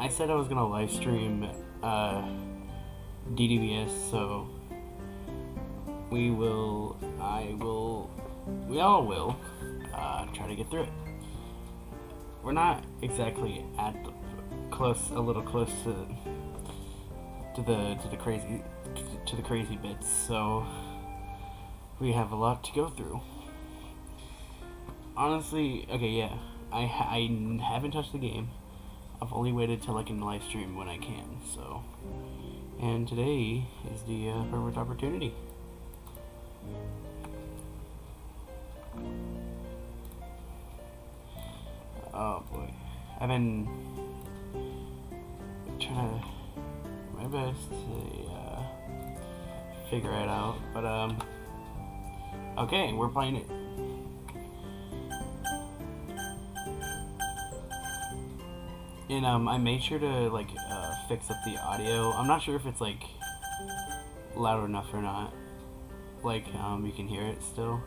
I said I was gonna live stream DDBS, so we all will try to get through it. We're not exactly at the a little close to the crazy bits, so we have a lot to go through. Honestly, okay, yeah, I haven't touched the game. I've only waited till I can live stream when I can, so. And today is the perfect opportunity. Oh boy, I've been trying to my best to figure it out, but okay, we're playing it. And I made sure to like fix up the audio. I'm not sure if it's like loud enough or not. Like you can hear it still.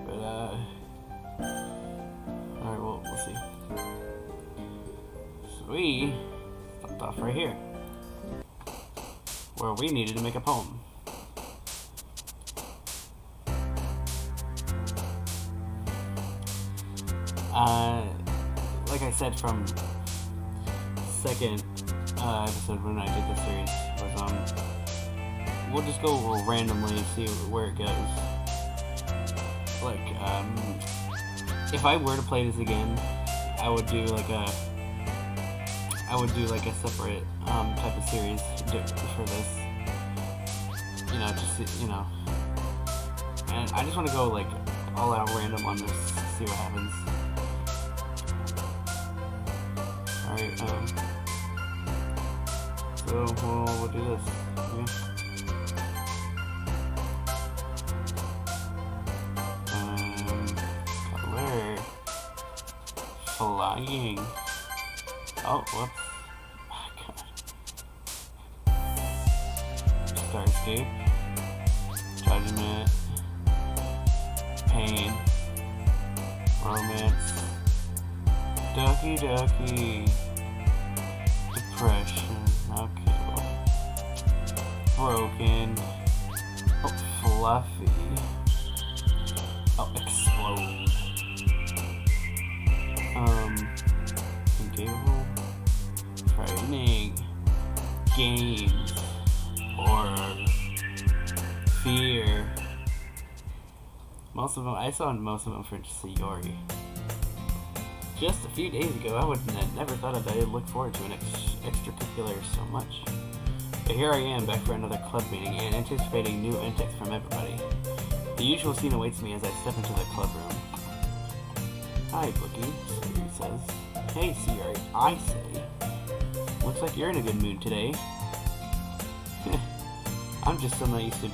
But alright, well, we'll see. So we stopped off right here, where we needed to make a poem. Like I said from second episode when I did the series, was we'll just go randomly and see where it goes. Like if I were to play this again, I would do like a separate type of series for this. You know, just and I just want to go like all out random on this, see what happens. Alright, so we'll do this. Okay. Color. Flying. Oh, whoops. Oh, God. Starscape. Judgment. Pain. Romance. Doki Doki. Depression. Okay, well. Broken. Oh, fluffy. Oh, explode. Engagable. Frightening. Games. Horror. Fear. Most of them, I saw most of them for Sayori. Just a few days ago, I would have never thought that I'd look forward to an extracurricular so much. But here I am, back for another club meeting, and anticipating new intakes from everybody. The usual scene awaits me as I step into the club room. Hi, Bookie, Sayori says. Hey, Sayori, I say. Looks like you're in a good mood today. I'm just still not used to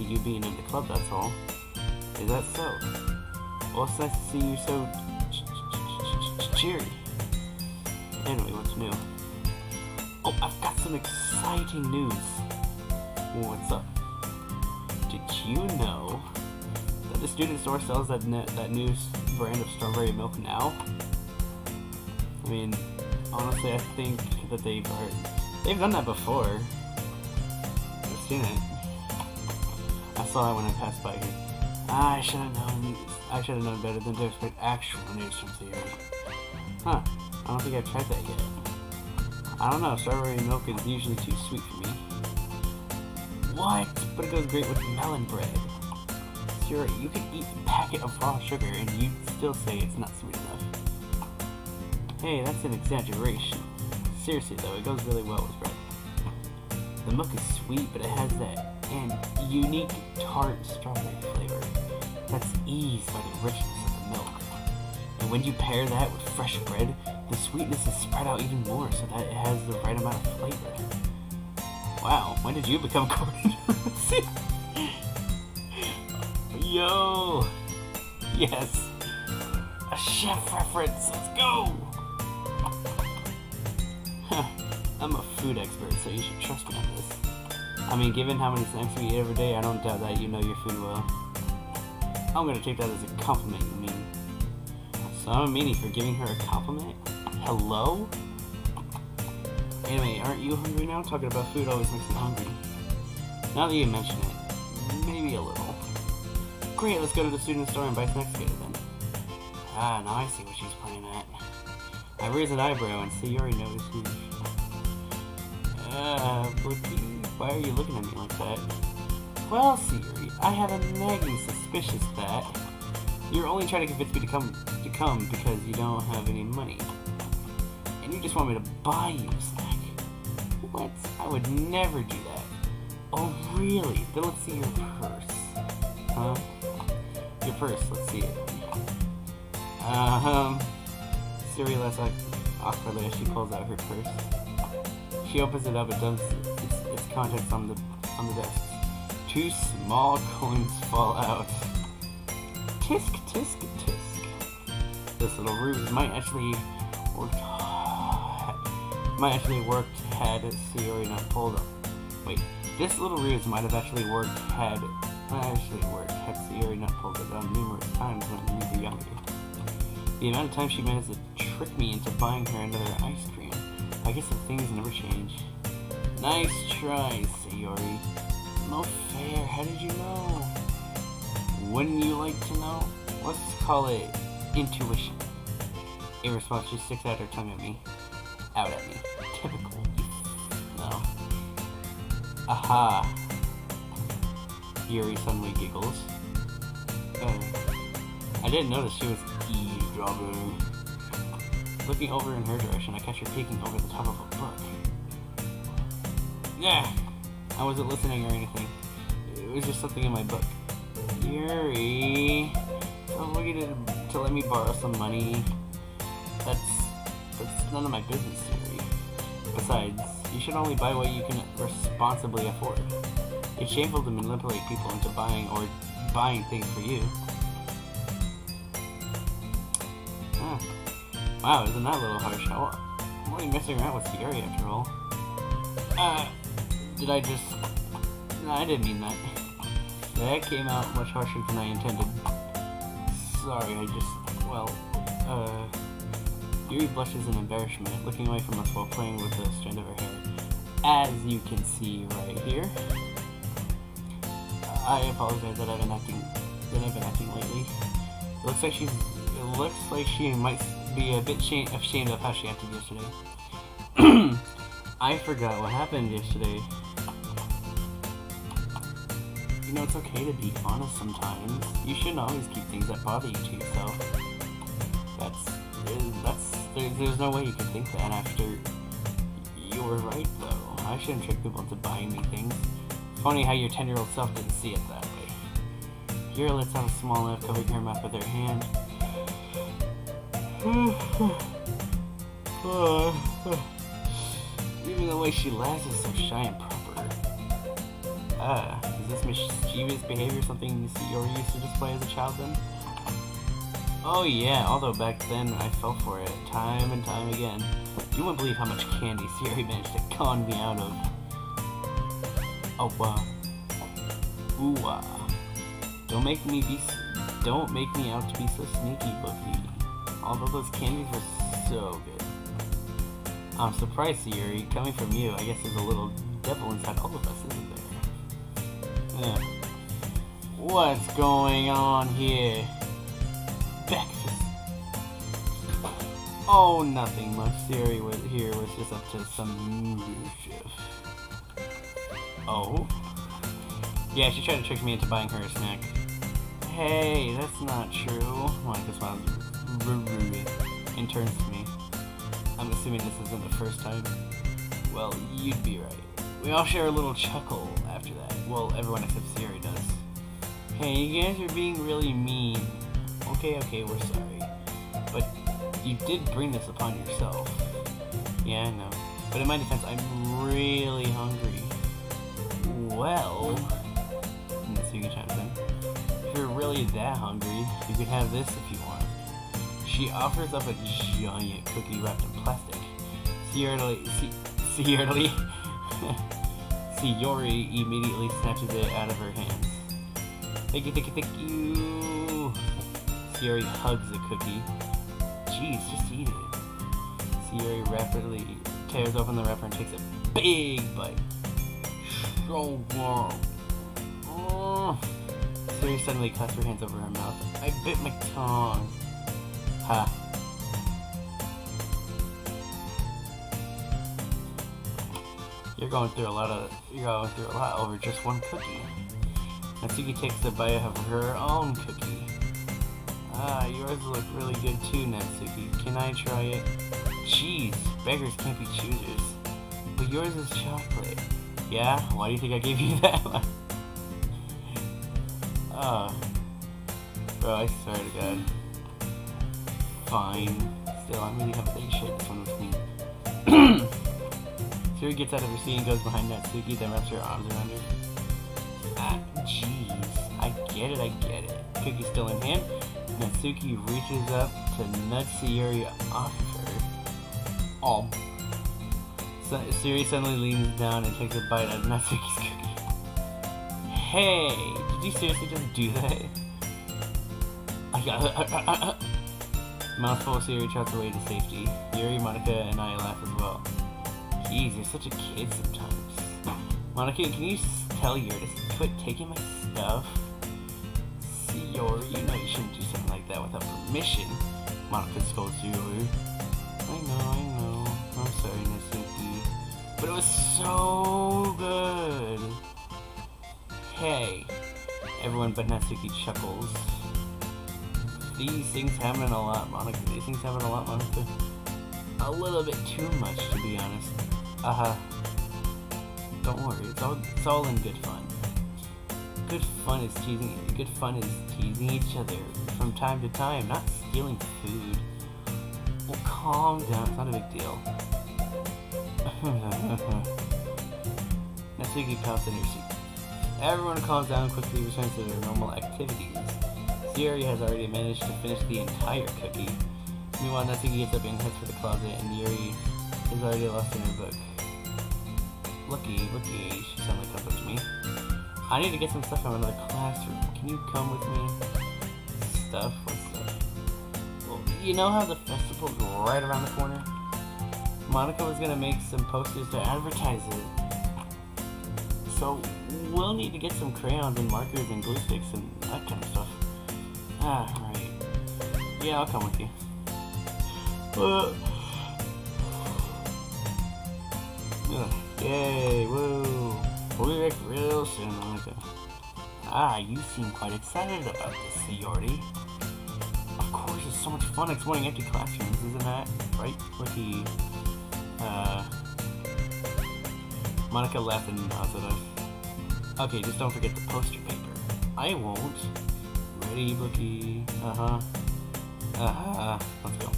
you being in the club, that's all. Is that so? Well, it's nice to see you so cheery. Anyway, what's new? Oh, I've got some exciting news. What's up? Did you know that the student store sells that new brand of strawberry milk now? I mean, honestly, I think that they've done that before. I've seen it. I saw it when I passed by here. I should have known better than to expect actual news from Sayori. Huh, I don't think I've tried that yet. I don't know, strawberry milk is usually too sweet for me. What? But it goes great with melon bread. Sayori, you could eat a packet of raw sugar and you'd still say it's not sweet enough. Hey, that's an exaggeration. Seriously though, it goes really well with bread. The milk is sweet, but it has that unique tart strawberry flavor that's eased by the richness of the milk. And when you pair that with fresh bread, the sweetness is spread out even more so that it has the right amount of flavor. Wow, when did you become Gordon Ramsay? Yo! Yes! A chef reference, let's go! I'm a food expert, so you should trust me on this. I mean, given how many snacks we eat every day, I don't doubt that you know your food well. I'm gonna take that as a compliment, you mean. So I'm a meanie for giving her a compliment? Hello? Anyway, aren't you hungry now? Talking about food always makes me hungry. Now that you mention it, maybe a little. Great, let's go to the student store and buy snacks together then. Ah, now I see what she's playing at. I raise an eyebrow and Sayori notices me. Why are you looking at me like that? Well, Sayori, I have a nagging suspicion that you're only trying to convince me to come because you don't have any money. And you just want me to buy you a snack. What? I would never do that. Oh, really? Then let's see your purse. Huh? Your purse, let's see it. Sayori laughs awkwardly as she pulls out her purse. She opens it up and dumps its contents on the desk. 2 small coins fall out. Tisk, tisk, tisk. This little ruse might actually worked had Sayori not pulled up. Wait, this little ruse might have actually worked had Sayori not pulled it down numerous times when we were younger. The amount of time she managed to trick me into buying her another ice cream. I guess the things never change. Nice try, Sayori. No fair, how did you know? Wouldn't you like to know? Let's call it intuition. In response, she sticks out her tongue at me. Out at me. Typical. No. Aha. Yuri suddenly giggles. I didn't notice she was eavesdropping. Looking over in her direction, I catch her peeking over the top of a book. Yeah, I wasn't listening or anything. It was just something in my book. Yuri, I was looking to let me borrow some money. That's none of my business, Yuri. Besides, you should only buy what you can responsibly afford. It's shameful to manipulate people into buying things for you. Huh. Wow, isn't that a little harsh? I'm only messing around with Sayori after all. Did I just... No, I didn't mean that. That came out much harsher than I intended. Sorry, Yuri blushes in embarrassment, looking away from us while playing with the strand of her hair. As you can see right here. I apologize that I've been acting lately. It looks like she might be a bit ashamed of how she acted yesterday. I forgot what happened yesterday. You know, it's okay to be honest sometimes. You shouldn't always keep things that bother you to yourself. There's no way you can think that after you were right, though. I shouldn't trick people into buying me things. Funny how your 10-year-old self didn't see it that way. Here, let's have a small laugh, covering her mouth with her hand. Even the way she laughs is so shy and proper. Is this mischievous behavior something Sayori used to display as a child then? Oh yeah, although back then I fell for it time and time again. You wouldn't believe how much candy Sayori managed to con me out of. Oh wow. Ooh Don't make me out to be so sneaky, Bookie. Although those candies were so good. I'm surprised, Sayori. Coming from you, I guess there's a little devil inside all of us, isn't there? What's going on here? Breakfast. Oh, nothing much. Sayori was just up to some mischief. Oh? Yeah, she tried to trick me into buying her a snack. Hey, that's not true. Monica smiles rude and turns to me. I'm assuming this isn't the first time. Well, you'd be right. We all share a little chuckle after that. Well, everyone except Sayori does. Hey, you guys are being really mean. Okay, we're sorry. But you did bring this upon yourself. Yeah, I know. But in my defense, I'm really hungry. Well... Natsuki chimes in. If you're really that hungry, you could have this if you want. She offers up a giant cookie wrapped in plastic. Sayori immediately snatches it out of her hands. Thank you. Sayori hugs the cookie. Jeez, just eat it. Yuri rapidly tears open the wrapper and takes a big bite. So warm. Oh. Yuri suddenly cuts her hands over her mouth. I bit my tongue. Ha. You're going through a lot over just one cookie. Natsuki takes a bite of her own cookie. Ah, yours look really good too, Natsuki. Can I try it? Jeez, beggars can't be choosers. But yours is chocolate. Yeah? Why do you think I gave you that one? Bro, I swear to God. Fine. Still, I'm really happy they shared this one with me. Suri gets out of her seat and goes behind Natsuki, then wraps her arms around her. Ah, jeez. I get it. Cookie's still in hand. Natsuki reaches up to nut Sayuri off of her. Oh. Sayuri suddenly leans down and takes a bite out of Natsuki's cookie. Hey! Did you seriously just do that? Mouthful of Sayuri trots away to safety. Yuri, Monica, and I laugh as well. Jeez, you're such a kid sometimes. Monica, can you tell Yuri to quit taking my stuff? Yuri, you know you shouldn't do something like that without permission. Monica scolds Yuri. I know. I'm sorry, Natsuki. But it was so good. Hey. Everyone but Natsuki chuckles. These things happen a lot, Monica. A little bit too much, to be honest. Don't worry, it's all in good fun. Good fun is teasing each other from time to time, not stealing food. Well, calm down, it's not a big deal. Natsuki pouts in her seat. Everyone calms down and quickly returns to their normal activities. Yuri has already managed to finish the entire cookie. Meanwhile, Natsuki gets up and heads for the closet, and Yuri is already lost in her book. Looky, she suddenly comes up to me. I need to get some stuff from another classroom. Can you come with me? Stuff? What stuff? Well, you know how the festival's right around the corner? Monica was gonna make some posters to advertise it. So, we'll need to get some crayons and markers and glue sticks and that kind of stuff. Ah, right. Yeah, I'll come with you. Yay, woo. We'll be back real soon, Monica. Ah, you seem quite excited about this, Sayori. Of course, it's so much fun exploring empty classrooms, isn't that? Right? Wiki. Monica laughed and nods at us. Okay, just don't forget the poster paper. I won't. Ready, Bookie? Let's go.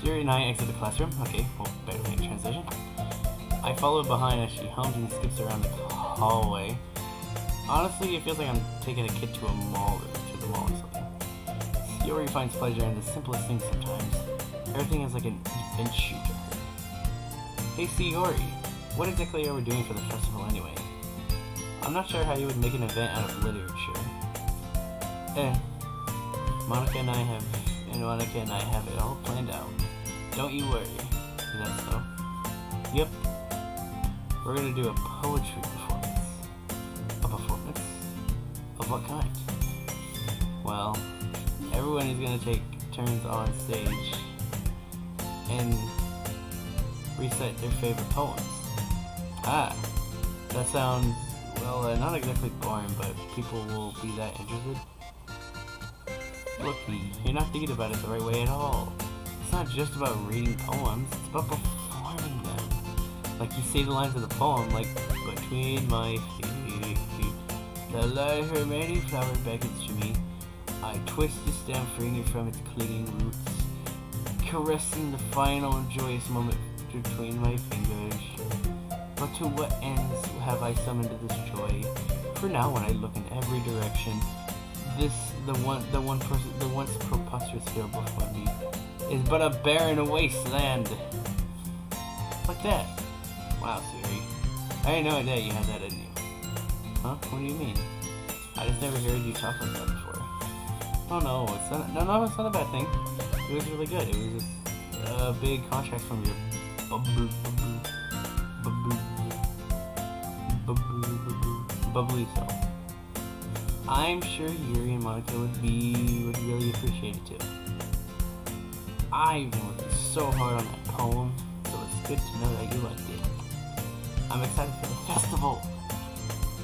Sayori and I exit the classroom. Okay, well, better make transition. I follow behind as she hums and skips around the hallway. Honestly, it feels like I'm taking a kid to a mall or to the mall or something. Sayori finds pleasure in the simplest things sometimes. Everything is like an adventure to her. Hey Sayori, what exactly are we doing for the festival anyway? I'm not sure how you would make an event out of literature. Monica and I have it all planned out. Don't you worry. Is that so? Yep. We're gonna do a poetry performance. A performance? Of what kind? Well, everyone is gonna take turns on stage and recite their favorite poems. Ah, that sounds, well, not exactly boring, but people will be that interested. Looky, you're not thinking about it the right way at all. It's not just about reading poems, it's about performing them. Like you say the lines of the poem, like, between my feet, the light her many flower beckons to me. I twist the stem freeing it from its clinging roots, caressing the final and joyous moment between my fingers. But to what ends have I summoned this joy? For now, when I look in every direction, the once preposterous field before me is but a barren wasteland. Like that. Wow, Siri. I had no idea you had that in you. Huh? What do you mean? I just never heard you talk like that before. Oh no, it's not a bad thing. It was really good. It a big contract from your bubbly self. I'm sure Yuri and Monica would really appreciate it too. I've been working so hard on that poem, so it's good to know that you liked it. I'm excited for the festival,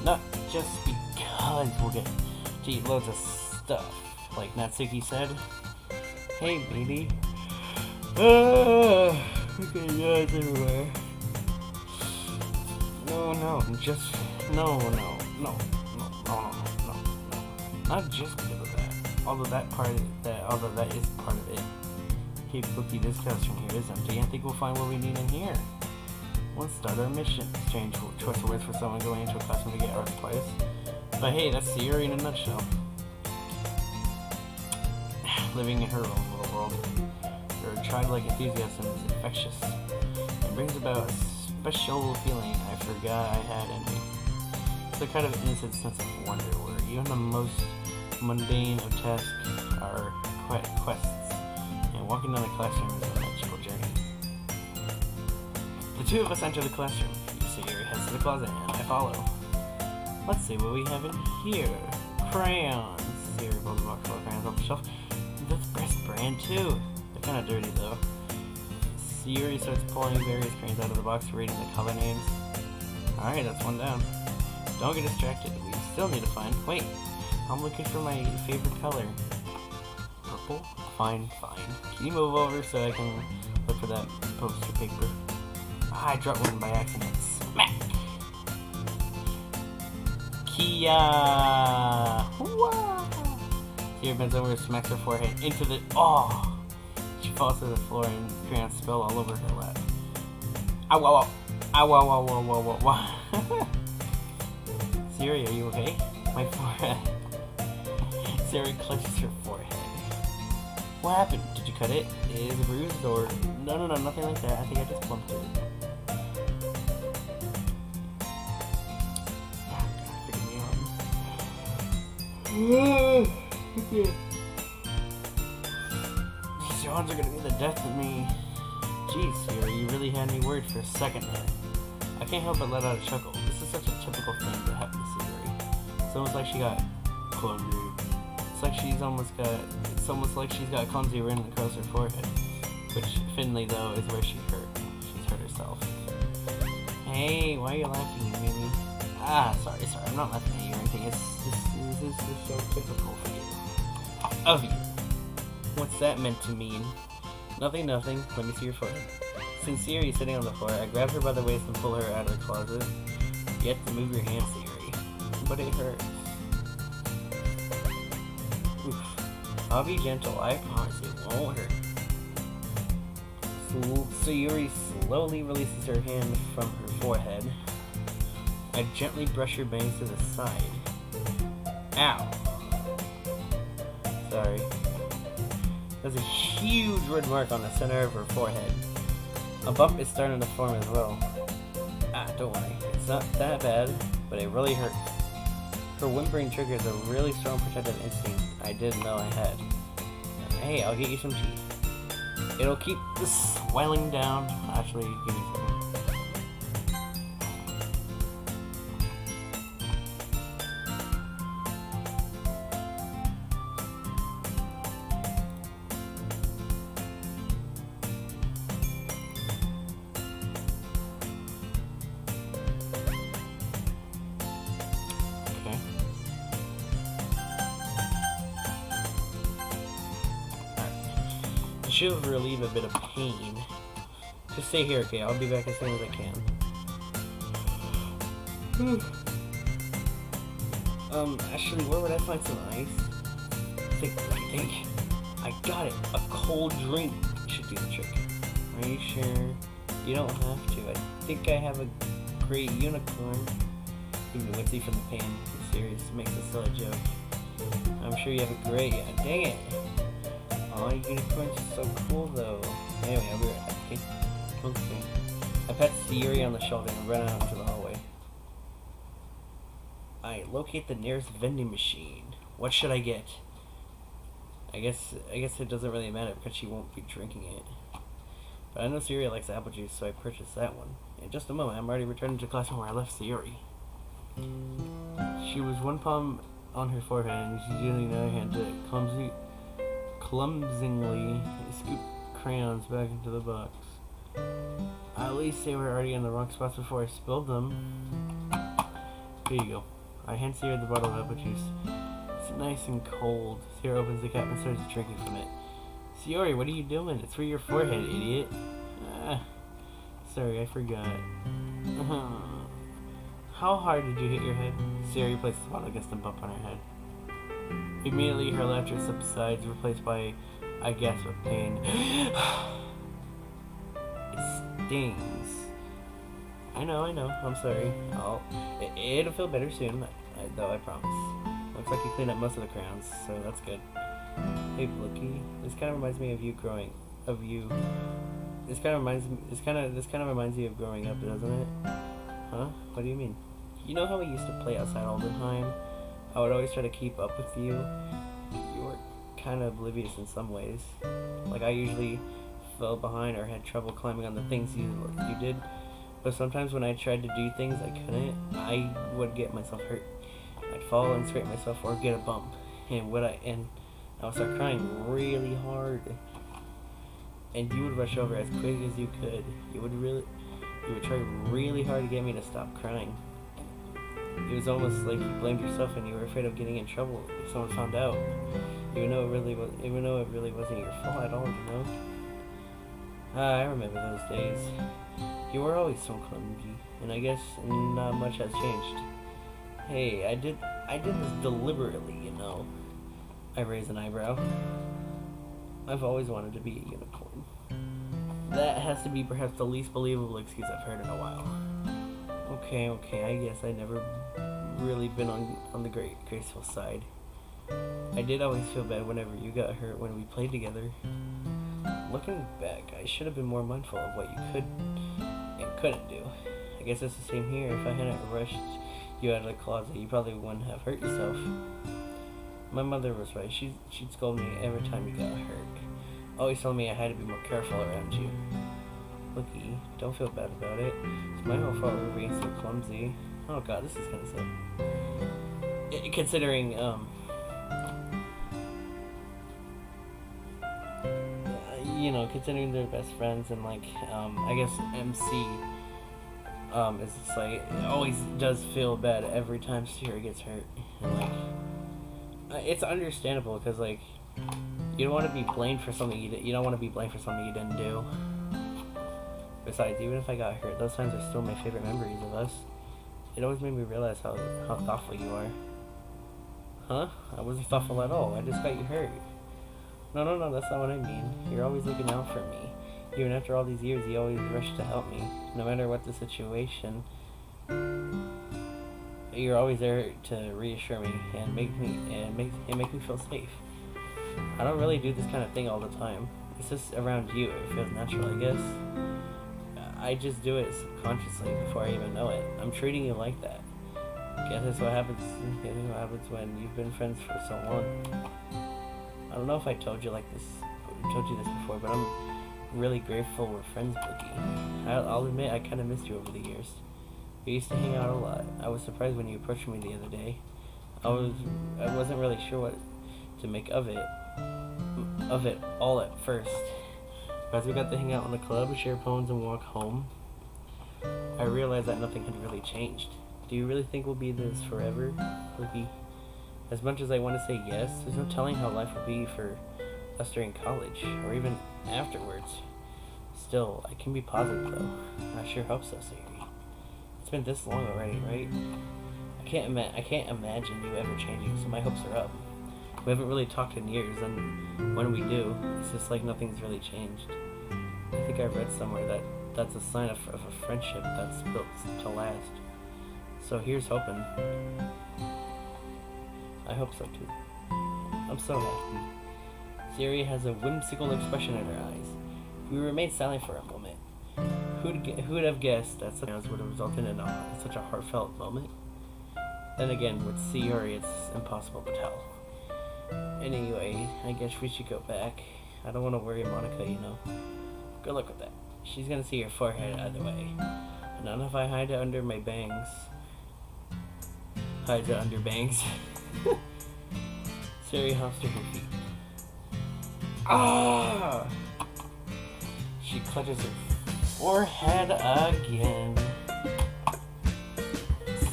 not just because we'll get to eat loads of stuff, like Natsuki said. Hey, baby. Okay, guys everywhere. No. Not just because of that. Although that is part of it. Hey, Cookie, this classroom here is empty. I think we'll find what we need in here. Let's start our mission. Strange choice of words for someone going into a classroom to get art supplies. But hey, that's Theory in a nutshell. Living in her own little world. Her childlike enthusiasm is infectious and brings about a special feeling I forgot I had in me. It's a kind of innocent sense of wonder where even the most mundane of tasks are quests, and walking down the classroom is a magical journey. The two of us enter the classroom. Sayuri heads to the closet and I follow. Let's see what we have in here. Crayons. Sayuri pulls a box full of crayons off the shelf. That's Breast brand too. They're kind of dirty though. Sayuri starts pulling various crayons out of the box, reading the color names. Alright, that's one down. Don't get distracted. We still need to find... Wait, I'm looking for my favorite color. Purple? Fine. Can you move over so I can look for that poster paper? Ah, I dropped one by accident. Smack! Kia! Wow! Sayuri bends over and smacks her forehead into the... Oh! She falls to the floor and crayons spill all over her lap. Ow, ow, ow. Ow, ow, ow, ow, ow, ow, ow. Sayuri, are you okay? My forehead. Sayuri clutches her forehead. What happened? Did you cut it? Is it bruised or... No, nothing like that. I think I just bumped it. These yawns are gonna be the death of me. Jeez, Sayuri, you really had me worried for a second there. I can't help but let out a chuckle. This is such a typical thing to happen to Sayuri. It's almost like she got clumsy. It's almost like she's got clumsy written across her forehead. Which, Finley, though, is where she's hurt herself. Hey, why are you laughing at me? Sorry, I'm not laughing at you or anything. This is so typical for you. Of you. What's that meant to mean? Nothing. Let me see your forehead. Since Sayuri is sitting on the floor, I grab her by the waist and pull her out of the closet. You have to move your hands, Sayuri. But it hurts. Oof. I'll be gentle. I promise it won't hurt. Sayuri slowly releases her hand from her forehead. I gently brush her bangs to the side. Ow. Sorry. There's a huge red mark on the center of her forehead. A bump is starting to form as well. Don't worry. It's not that bad, but it really hurts. Her whimpering triggers a really strong protective instinct I didn't know I had. Hey, I'll get you some tea. It'll keep the swelling down. Actually, give me some. Should relieve a bit of pain. Just stay here, okay? I'll be back as soon as I can. Actually, where would I find some ice? I think I got it. A cold drink should do the trick. Are you sure? You don't have to. I think I have a great unicorn. Even witsy from the pain. It's serious. Makes a silly joke. I'm sure you have a great. Dang it. Oh, unicorns are so cool though. Anyway, I'll be right back. Okay. I pat Sayuri on the shoulder and run out into the hallway. I locate the nearest vending machine. What should I get? I guess it doesn't really matter because she won't be drinking it. But I know Sayori likes apple juice, so I purchased that one. In just a moment, I'm already returning to classroom where I left Sayori. She was one palm on her forehead, and she's using the other hand to clumsily scoop crayons back into the box. At least they were already in the wrong spots before I spilled them. Here you go. I hand Sayori the bottle of apple juice. It's nice and cold. Sayori opens the cap and starts drinking from it. Sayori, what are you doing? It's for your forehead, idiot. Sorry, I forgot. How hard did you hit your head? Sayori places the bottle against the bump on her head. Immediately, her laughter subsides, replaced by a gasp of pain. It stings. I know. I'm sorry. It'll feel better soon, though, I promise. Looks like you cleaned up most of the crayons, so that's good. Hey, Blookie, this kind of reminds me of you. This kind of reminds me of growing up, doesn't it? Huh? What do you mean? You know how we used to play outside all the time? I would always try to keep up with you. You were kind of oblivious in some ways. Like I usually fell behind or had trouble climbing on the things you did. But sometimes when I tried to do things I couldn't, I would get myself hurt. I'd fall and scrape myself or get a bump. And I would start crying really hard. And you would rush over as quick as you could. You would try really hard to get me to stop crying. It was almost like you blamed yourself and you were afraid of getting in trouble if someone found out. Even though it really wasn't your fault at all, you know? I remember those days. You were always so clumsy, and I guess not much has changed. Hey, I did this deliberately, you know. I raised an eyebrow. I've always wanted to be a unicorn. That has to be perhaps the least believable excuse I've heard in a while. Okay, I guess I never really been on the graceful side. I did always feel bad whenever you got hurt when we played together. Looking back, I should have been more mindful of what you could and couldn't do. I guess it's the same here. If I hadn't rushed you out of the closet, you probably wouldn't have hurt yourself. My mother was right. She'd scold me every time you got hurt. Always telling me I had to be more careful around you. Looky, don't feel bad about it. It's my whole fault for being so clumsy. Oh god, this is kind of sad. Considering, considering they're best friends and like, I guess MC, is just like, it always does feel bad every time Sierra gets hurt. And like, it's understandable because like, you don't want to be blamed for something you don't want to be blamed for something you didn't do. Besides, even if I got hurt, those times are still my favorite memories of us. It always made me realize how thoughtful you are. Huh? I wasn't thoughtful at all. I just got you hurt. No, that's not what I mean. You're always looking out for me. Even after all these years, you always rush to help me. No matter what the situation, you're always there to reassure me and make me feel safe. I don't really do this kind of thing all the time. It's just around you. It feels natural, I guess. I just do it subconsciously before I even know it. I'm treating you like that. Guess that's what happens when you've been friends for so long. I don't know if I told you this before, but I'm really grateful we're friends, Bookie. I'll admit I kind of missed you over the years. We used to hang out a lot. I was surprised when you approached me the other day. I wasn't really sure what to make of it all at first. As we got to hang out in the club, share poems, and walk home, I realized that nothing had really changed. Do you really think we'll be this forever, Bookie? As much as I want to say yes, there's no telling how life will be for us during college, or even afterwards. Still, I can be positive though. I sure hope so, Sayori. It's been this long already, right? I can't imagine you ever changing, so my hopes are up. We haven't really talked in years, and when we do, it's just like nothing's really changed. I think I read somewhere that that's a sign of a friendship that's built to last. So here's hoping. I hope so too. I'm so happy. Sayori has a whimsical expression in her eyes. We remained silent for a moment. Who'd have guessed that such would have resulted in such a heartfelt moment? Then again, with Sayori, it's impossible to tell. Anyway, I guess we should go back. I don't want to worry Monica, you know. Good luck with that. She's gonna see your forehead either way. Not if I hide it under my bangs. Hides it under bangs. Siri hops to her feet. Ah! She clutches her forehead again.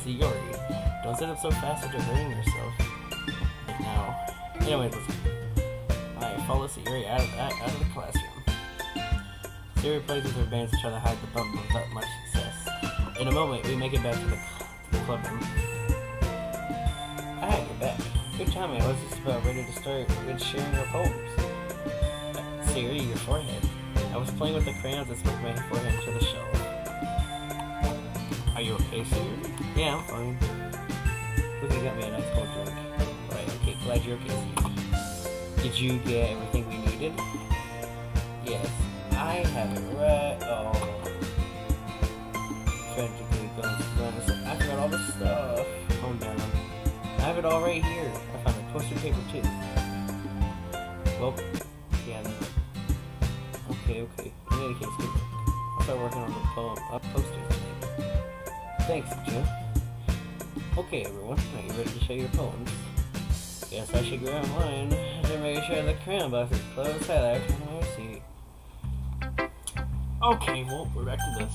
Sayori, don't sit up so fast after hurting yourself. Now, anyway, I follow Sayori out of the classroom. Sayori plays with her bands to try to hide the bump without much success. In a moment, we make it back to the club room. Ah, you're back. Good timing. I was just about ready to start with sharing our poems. Sayori, your forehead. I was playing with the crayons and smoking my forehead to the shelf. Are you okay, Sayori? Yeah, I'm fine. Cookie got me a nice cold drink. Right, okay, glad you're okay, Sayori. Did you get everything we needed? Yes. I have it right. Oh. Tragically, I forgot all the stuff. Calm down. I have it all right here. I found the poster paper too. Well, yeah. Okay. In any case, good work. I'll start working on the posters today. Thanks, Joe. Okay, everyone. Are you ready to show your poems? Guess I should grab mine. To make sure the crayon box is closed. Highlight from my seat. Okay, well, we're back to this.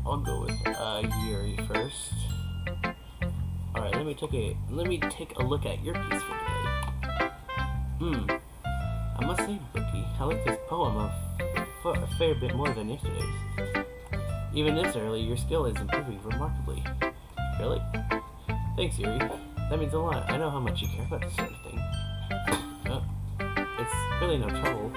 I'll go with Yuri first. Alright, let me take a look at your piece for today. I must say, Bookie, I like this poem a fair bit more than yesterday's. Even this early, your skill is improving remarkably. Really? Thanks, Yuri. That means a lot. I know how much you care about this sort of thing. It's really no trouble.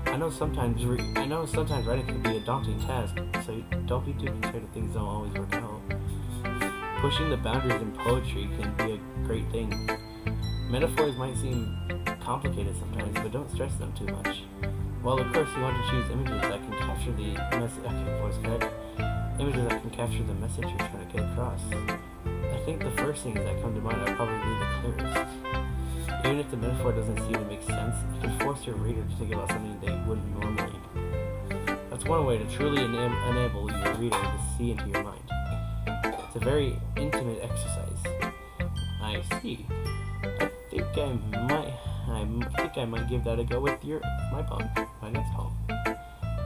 I know sometimes writing can be a daunting task, so don't be too concerned if things don't always work out. Pushing the boundaries in poetry can be a great thing. Metaphors might seem complicated sometimes, but don't stress them too much. While of course you want to choose images that can capture the message you're trying to get across. I think the first things that come to mind are probably the clearest. Even if the metaphor doesn't seem to make sense, it can force your reader to think about something they wouldn't normally. That's one way to truly enable your reader to see into your mind. It's a very intimate exercise. I see. I think I might give that a go with my next poem.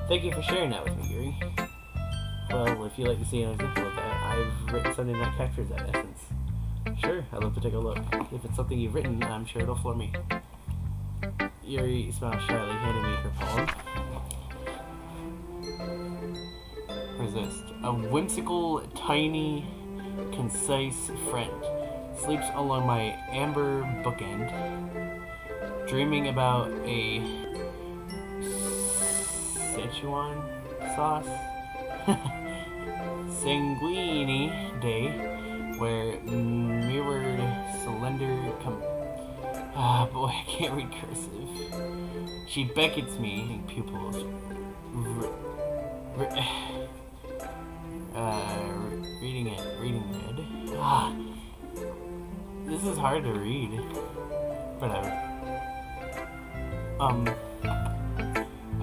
Thank you for sharing that with me, Yuri. Well, if you'd like to see an example of that, I've written something that captures that essence. Sure, I'd love to take a look. If it's something you've written, I'm sure it'll floor me. Yuri smiled shyly, handing me her poem. Resist. A whimsical, tiny, concise friend sleeps along my amber bookend, dreaming about a Szechuan sauce sanguine day where mirrored slender boy, I can't read cursive. She beckons me, pupils reading red. This is hard to read. Whatever.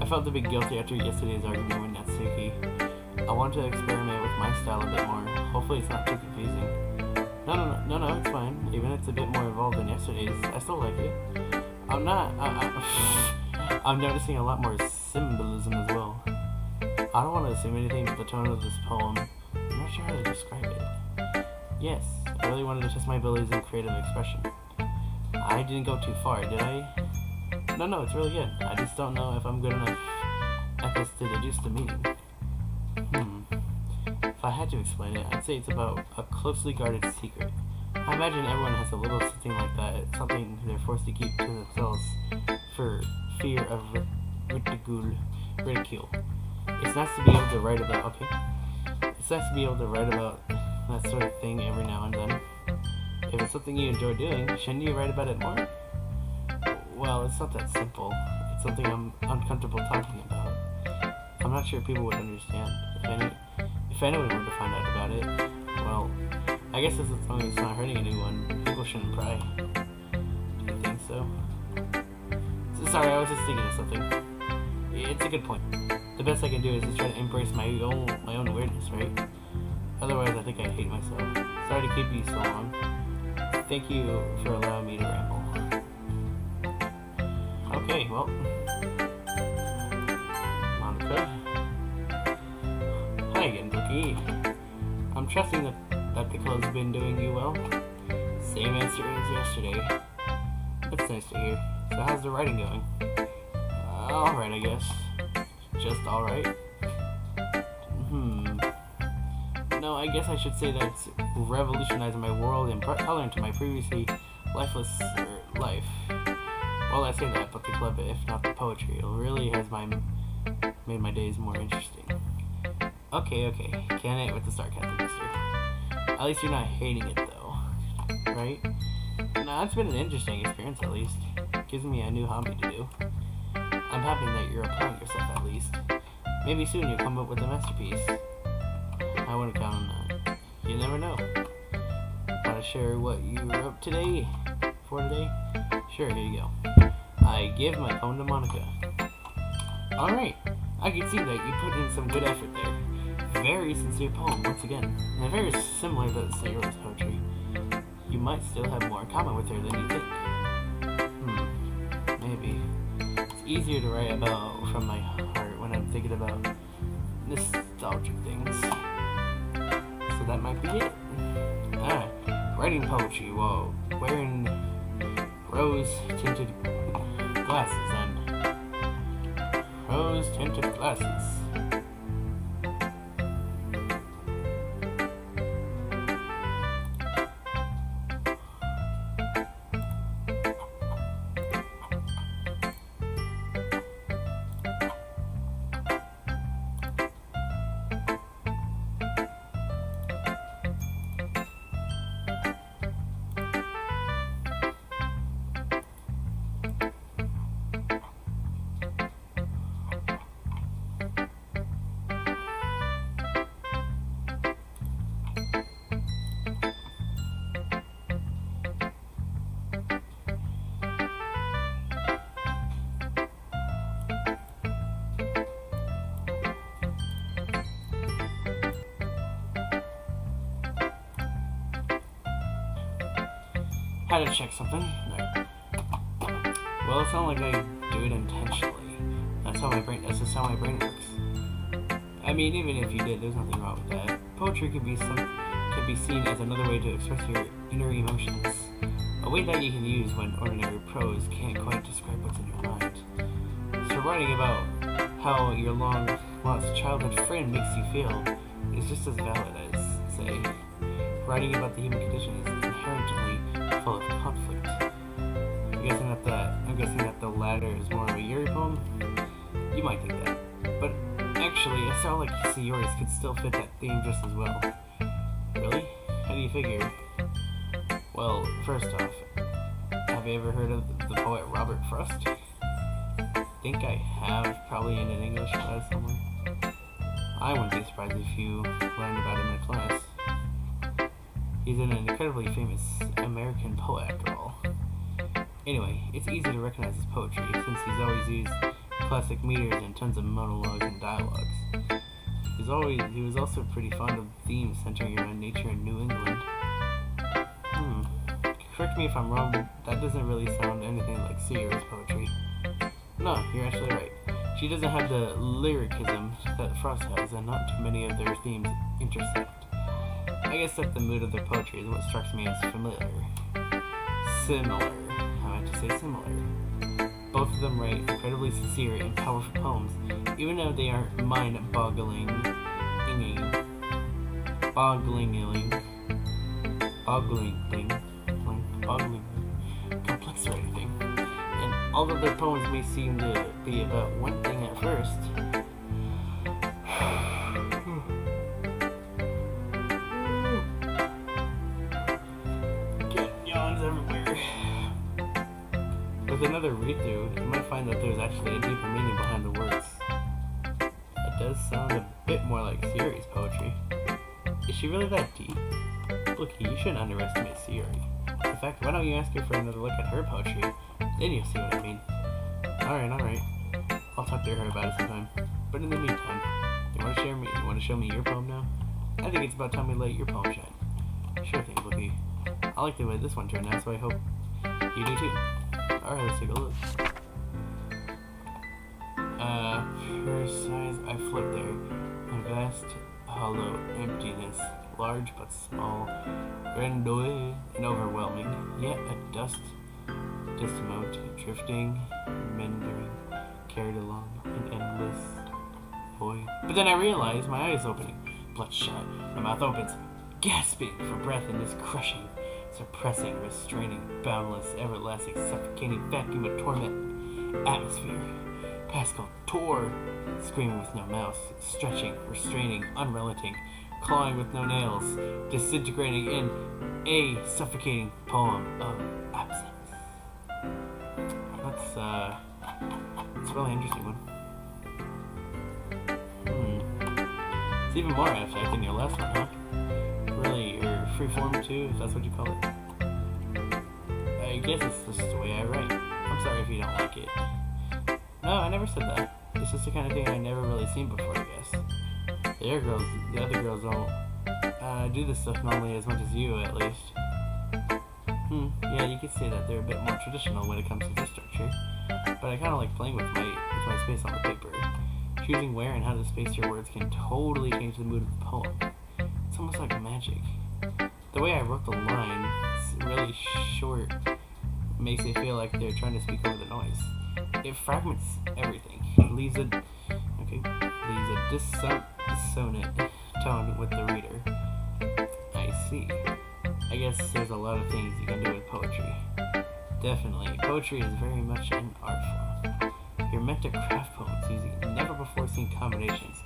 I felt a bit guilty after yesterday's argument with Natsuki. I want to experiment with my style a bit more. Hopefully it's not too confusing. No, it's fine. Even if it's a bit more involved than yesterday's, I still like it. I'm noticing a lot more symbolism as well. I don't want to assume anything but the tone of this poem. I'm not sure how to describe it. Yes, I really wanted to test my abilities in creative expression. I didn't go too far, did I? No, it's really good. I just don't know if I'm good enough at this to deduce the meaning. If I had to explain it, I'd say it's about a closely guarded secret. I imagine everyone has a little something like that, something they're forced to keep to themselves for fear of ridicule. It's nice to be able to write about, that sort of thing every now and then. If it's something you enjoy doing, shouldn't you write about it more? Well, it's not that simple. It's something I'm uncomfortable talking about. I'm not sure people would understand. If anyone were to find out about it, well, I guess as long as it's not hurting anyone, people people shouldn't pry. Do you think so? Sorry, I was just thinking of something. It's a good point. The best I can do is just try to embrace my own awareness, right? Otherwise, I think I hate myself. Sorry to keep you so long. Thank you for allowing me to ramble. Okay, well. Monica. Hi again, Doki. I'm trusting that the club's been doing you well. Same answer as yesterday. That's nice to hear. So how's the writing going? Alright, I guess. Just alright? No, I guess I should say that it's revolutionizing my world and color into my previously lifeless life. Well, I say that, but the club, if not the poetry, it really has made my days more interesting. Okay. Can't hate with the sarcasm, mister. At least you're not hating it, though. Right? Nah, it's been an interesting experience, at least. Gives me a new hobby to do. I'm happy that you're applying yourself, at least. Maybe soon you'll come up with a masterpiece. I wouldn't count on that. You never know. Want to share what you were up today? For today? Sure, here you go. I give my poem to Monica. Alright, I can see that you put in some good effort there. Very sincere poem, once again. And very similar to Sayori's poetry. You might still have more in common with her than you think. Maybe. It's easier to write about from my heart when I'm thinking about nostalgic things. So that might be it. Writing poetry while wearing rose-tinted glasses and rose-tinted glasses. Had to check something. Well, it's not like I do it intentionally. That's just how my brain works. I mean, even if you did, there's nothing wrong with that. Poetry can be seen as another way to express your inner emotions. A way that you can use when ordinary prose can't quite describe what's in your mind. So writing about how your long-lost childhood friend makes you feel is just as valid as, say, writing about the human condition is inherently full of conflict. I'm guessing that the latter is more of a Yuri poem? You might think that. But actually, it sounds like Sayori's could still fit that theme just as well. Really? How do you figure? Well, first off, have you ever heard of the poet Robert Frost? Think I have, probably in an English class somewhere. I wouldn't be surprised if you learned about him in class. He's an incredibly famous American poet, after all. Anyway, it's easy to recognize his poetry, since he's always used classic meters and tons of monologues and dialogues. He was also pretty fond of themes centering around nature in New England. Correct me if I'm wrong, but that doesn't really sound anything like Sayori's poetry. No, you're actually right. She doesn't have the lyricism that Frost has, and not too many of their themes intersect. I guess that the mood of their poetry is what strikes me as similar. I meant to say similar. Both of them write incredibly sincere and powerful poems, even though they aren't mind-boggling, complex or anything. And although their poems may seem to be about one thing at first, with another read-through, you might find that there's actually a deeper meaning behind the words. It does sound a bit more like Sayori's poetry. Is she really that deep? Look, you shouldn't underestimate Sayori. The fact, why don't you ask her for another look at her poetry? Then you'll see what I mean. Alright. I'll talk to her about it sometime. But in the meantime, you want to show me your poem now? I think it's about time we let your poem shine. Sure thing, Bookie. I like the way this one turned out, so I hope you do too. Alright, let's take a look. Pure size, I float there. A vast, hollow emptiness, large but small, grandeur and overwhelming, yet a dust mote, drifting, meandering, carried along an endless void. But then I realize my eyes opening, bloodshot, my mouth opens, gasping for breath in this crushing, suppressing, restraining, boundless, everlasting, suffocating vacuum of torment, atmosphere. Pascal tore, screaming with no mouth, stretching, restraining, unrelenting, clawing with no nails, disintegrating in a suffocating poem of absence. That's a really interesting one. It's even more abstract than your last one, huh? Really, or freeform too, if that's what you call it. I guess it's just the way I write. I'm sorry if you don't like it. No, I never said that. It's just the kind of thing I never really seen before, I guess. The other girls don't do this stuff normally as much as you, at least. Yeah, you could say that they're a bit more traditional when it comes to this structure. But I kind of like playing with my space on the paper. Choosing where and how to space your words can totally change the mood of the poem. It's almost like magic. The way I wrote the line, it's really short, makes it feel like they're trying to speak over the noise. It fragments everything. It leaves a dissonant tone with the reader. I see. I guess there's a lot of things you can do with poetry. Definitely, poetry is very much an art form. You're meant to craft poems using never-before-seen combinations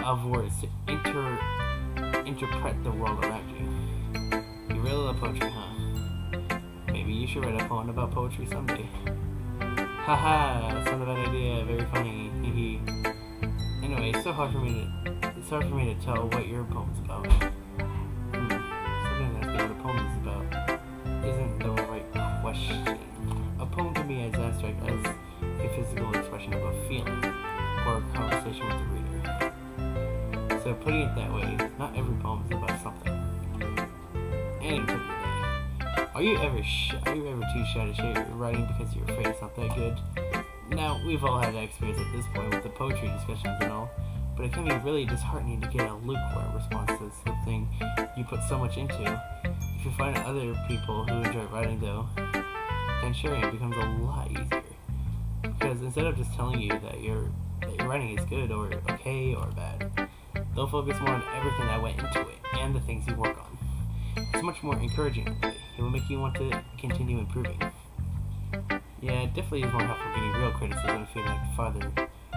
of words to interpret the world around you. You really love poetry, huh? Maybe you should write a poem about poetry someday. Haha, that's not a bad idea. Very funny. Hee. Anyway, it's hard for me to tell what your poem's about. Something that's what a poem is about isn't the right question. A poem can be as abstract as a physical expression of a feeling or a conversation with the reader. So putting it that way, not every poem is about something. And it took a day. Are you ever too shy to share your writing because you're afraid it's not that good? Now, we've all had that experience at this point with the poetry discussions and all, but it can be really disheartening to get a lukewarm response to something you put so much into. If you find other people who enjoy writing though, then sharing it becomes a lot easier. Because instead of just telling you that your writing is good or okay or bad, they'll focus more on everything that went into it and the things you work on. It's much more encouraging in a way. It will make you want to continue improving. Yeah, it definitely is more helpful getting real criticism and feedback farther,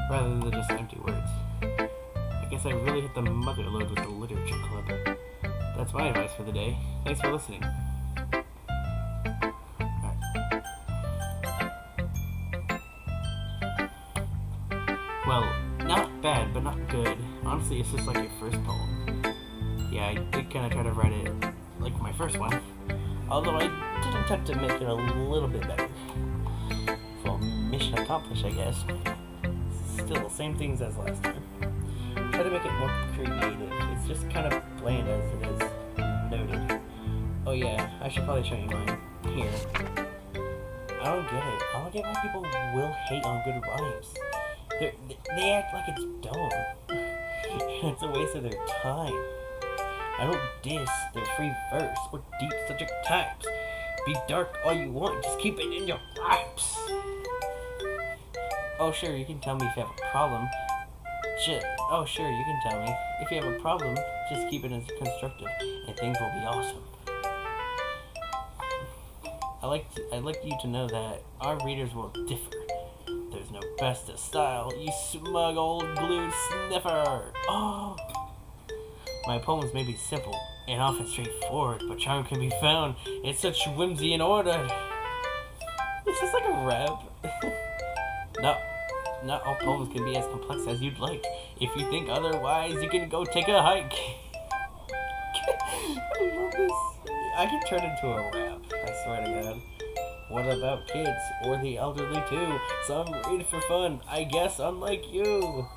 rather than just empty words. I guess I really hit the mother lode with the literature club. That's my advice for the day. Thanks for listening. Well, not bad, but not good. Honestly, it's just like your first poem. Yeah, I did kind of try to write it like my first one, although I did attempt to make it a little bit better. Well, mission accomplished, I guess. Still the same things as last time. Try to make it more creative. It's just kind of bland as it is. Noted. Oh yeah, I should probably show you mine. Here. I don't get it. I don't get why people will hate on good rhymes. They act like it's dumb. It's a waste of their time. I don't diss their free verse or deep subject types. Be dark all you want, just keep it in your rhymes. Oh sure, you can tell me if you have a problem. Oh sure, you can tell me. If you have a problem, just keep it as constructive, and things will be awesome. I'd like you to know that our readers will differ. There's no best of style, you smug old blue sniffer. Oh! My poems may be simple and often straightforward, but charm can be found in such whimsy and order. Is this like a rap? Not all poems can be as complex as you'd like. If you think otherwise, you can go take a hike. I love this. I can turn into a rap, I swear to God. What about kids or the elderly too? Some read it for fun, I guess, unlike you.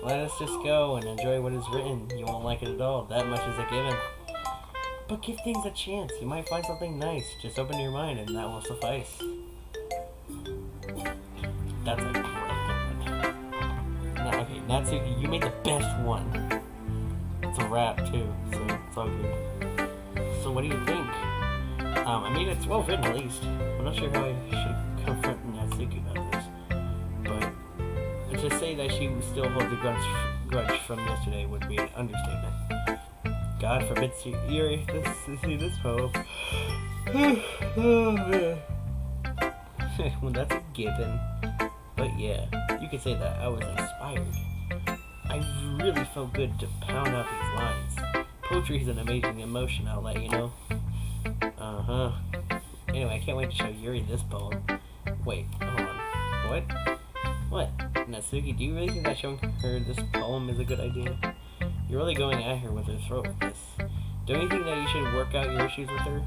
Let us just go and enjoy what is written. You won't like it at all. That much is a given. But give things a chance. You might find something nice. Just open your mind and that will suffice. That's a really good one. Now, okay, Natsuki, you made the best one. It's a rap too, so it's all good. So what do you think? I mean, it's well written at least. I'm not sure how I should confront Natsuki about this. But to say that she still holds a grudge from yesterday would be an understatement. God forbid Yuri to see this poem. Oh man. Well, that's a given. But yeah, you could say that I was inspired. I really felt good to pound out these lines. Poetry is an amazing emotion outlet, you know? Anyway, I can't wait to show Yuri this poem. Wait, hold on. What? Natsuki, do you really think that showing her this poem is a good idea? You're really going at her with her throat with this. Don't you think that you should work out your issues with her?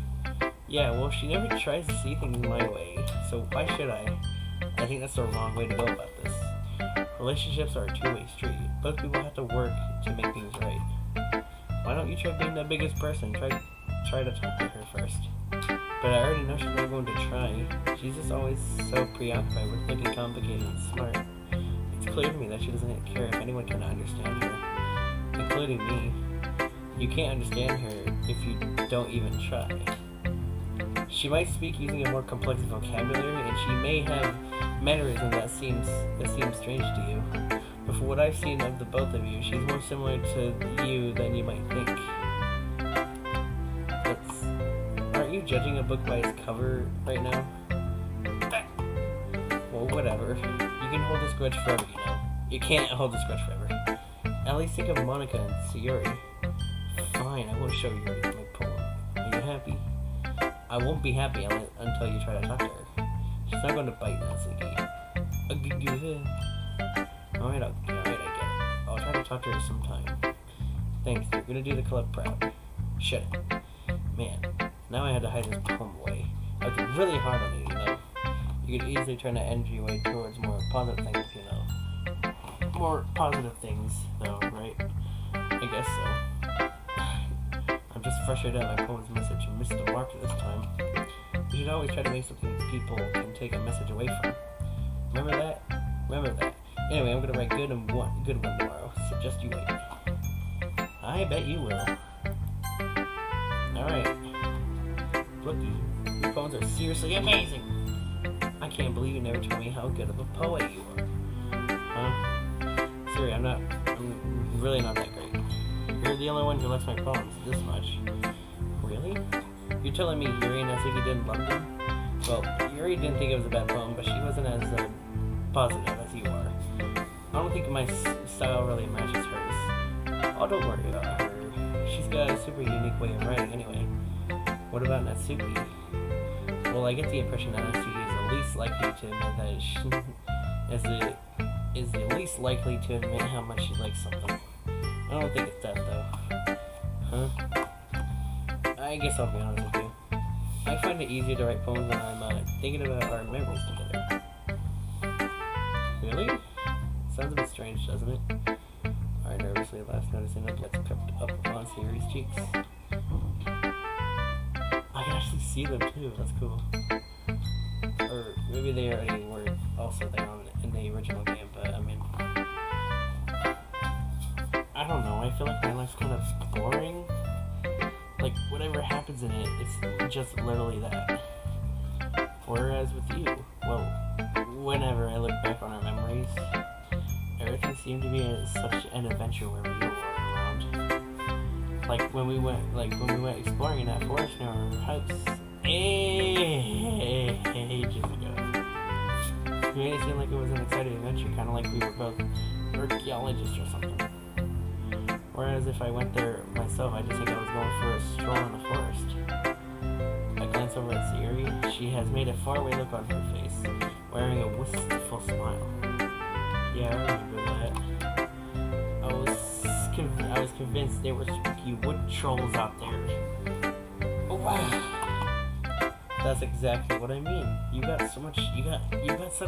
Yeah, well, she never tries to see things my way, so why should I? I think that's the wrong way to go about this. Relationships are a two-way street. Both people have to work to make things right. Why don't you try being the biggest person? Try to talk to her first. But I already know she's not going to try. She's just always so preoccupied with looking complicated and smart. It's clear to me that she doesn't care if anyone can understand her, including me. You can't understand her if you don't even try. She might speak using a more complex vocabulary, and she may have mannerisms that seem strange to you. But for what I've seen of the both of you, she's more similar to you than you might think. Aren't you judging a book by its cover right now? Well, whatever. You can hold this grudge forever, you know. You can't hold this grudge forever. At least think of Monica and Sayuri. Fine, I won't show Yuri my poem. Are you happy? I won't be happy until you try to talk to her. She's not going to bite Natsuki. Alright, I get it. I'll try to talk to her sometime. Thanks, you're gonna do the club proud. Shut it. Man, now I had to hide this poem away. I worked really hard on it, you know. You could easily turn that energy away towards more positive things, you know. More positive things, though, right? I guess so. I'm just frustrated that my poem's message missed the mark this time. You should always try to make something people can take a message away from. Remember that? Anyway, I'm gonna write good one tomorrow, so just you wait. I bet you will. Alright. Looky, your poems are seriously amazing. I can't believe you never told me how good of a poet you are. Huh? Sorry, I'm really not that great. You're the only one who likes my poems this much. Really? You're telling me Yuri and Natsuki didn't love them? Well, Yuri didn't think it was a bad poem, but she wasn't as positive as you are. I don't think my style really matches hers. Oh, don't worry about her. She's got a super unique way of writing anyway. What about Natsuki? Well, I get the impression that Natsuki is the least likely to admit how much she likes something. I don't think it's that though. Huh? I guess I'll be honest with you. I find it easier to write poems when I'm thinking about our memories together. Really? Sounds a bit strange, doesn't it? I nervously laughed, noticing the blood crept up on Sayuri's cheeks. I can actually see them too, that's cool. Or maybe they already were also there in the original game, but I mean... I don't know, I feel like my life's kind of boring. Like, whatever happens in it, it's just literally that. Whereas with you, well, whenever I look back on our memories, everything seemed to be such an adventure wherever you were around. Like when we went exploring in that forest near our house ages ago. It made it seem like it was an exciting adventure, kind of like we were both archaeologists or something. Whereas if I went there myself, I just think I was going for a stroll in the forest. I glance over at Sayuri. She has made a faraway look on her face, wearing a wistful smile. Yeah, I remember that. I was convinced there were spooky wood trolls out there. Oh wow! That's exactly what I mean. You got such